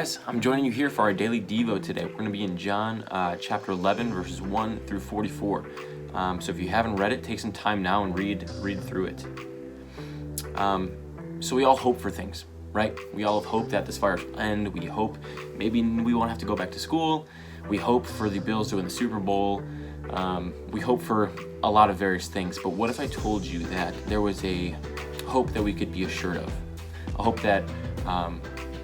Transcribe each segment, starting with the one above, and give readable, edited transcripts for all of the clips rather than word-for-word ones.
guys, I'm joining you here for our daily Devo today. We're going to be in John chapter 11, verses 1 through 44. So if you haven't read it, take some time now and read through it. So we all hope for things, right? We all have hope that this virus will end. We hope maybe we won't have to go back to school. We hope for the Bills to win the Super Bowl. We hope for a lot of various things. But what if I told you that there was a hope that we could be assured of? A hope that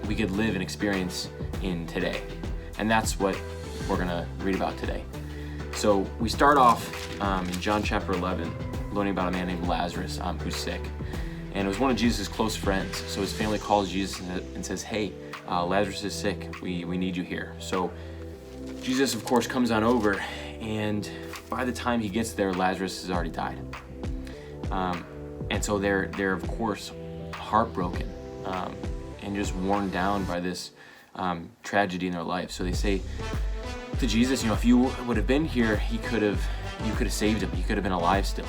we could live and experience in today. And that's what we're going to read about today. So we start off in John chapter 11, learning about a man named Lazarus who's sick. And it was one of Jesus' close friends. So his family calls Jesus and says, hey, Lazarus is sick. We need you here. So Jesus, of course, comes on over. And by the time he gets there, Lazarus has already died. And so they're of course, heartbroken. And just worn down by this tragedy in their life. So they say to Jesus, if you would have been here, you could have saved him. He could have been alive still.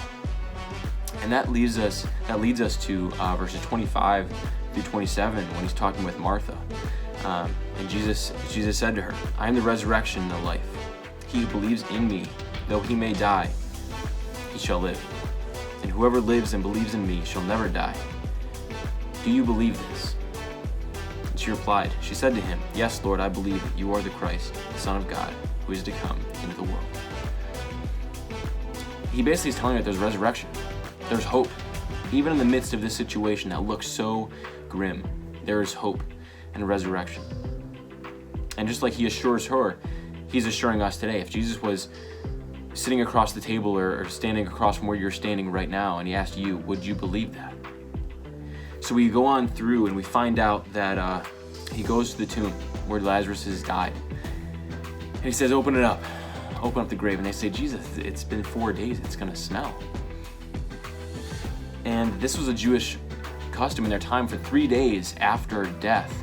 And that leads us to verses 25 through 27 when he's talking with Martha. And Jesus said to her, I am the resurrection and the life. He who believes in me, though he may die, he shall live. And whoever lives and believes in me shall never die. Do you believe this? She replied, she said to him, yes, Lord, I believe that you are the Christ, the Son of God, who is to come into the world. He basically is telling her that there's resurrection. There's hope. Even in the midst of this situation that looks so grim, there is hope and resurrection. And just like he assures her, he's assuring us today. If Jesus was sitting across the table or standing across from where you're standing right now and he asked you, would you believe that? So we go on through and we find out that he goes to the tomb where Lazarus has died. And he says, open it up. Open up the grave. And they say, Jesus, it's been 4 days. It's going to smell. And this was a Jewish custom in their time. For 3 days after death,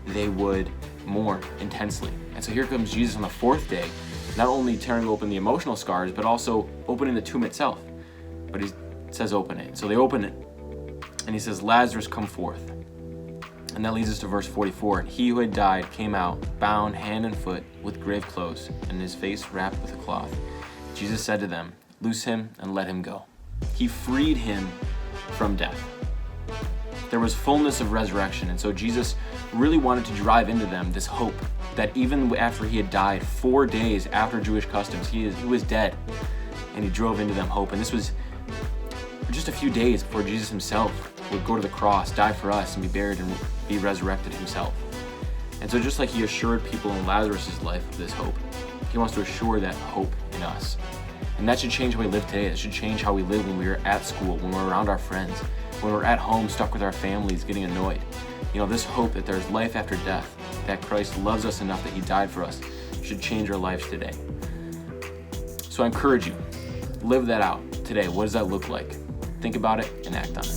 they would mourn intensely. And so here comes Jesus on the fourth day, not only tearing open the emotional scars, but also opening the tomb itself. But he says, open it. So they open it. And he says, Lazarus, come forth. And that leads us to verse 44. And he who had died came out, bound hand and foot with grave clothes, and his face wrapped with a cloth. Jesus said to them, loose him and let him go. He freed him from death. There was fullness of resurrection. And so Jesus really wanted to drive into them this hope that even after he had died 4 days after Jewish customs, he was dead. And he drove into them hope. And this was just a few days before Jesus himself would go to the cross, die for us, and be buried and be resurrected himself. And so just like he assured people in Lazarus' life of this hope, he wants to assure that hope in us. And that should change how we live today. It should change how we live when we're at school, when we're around our friends, when we're at home stuck with our families getting annoyed. This hope that there's life after death, that Christ loves us enough that he died for us, should change our lives today. So I encourage you, live that out today. What does that look like? Think about it and act on it.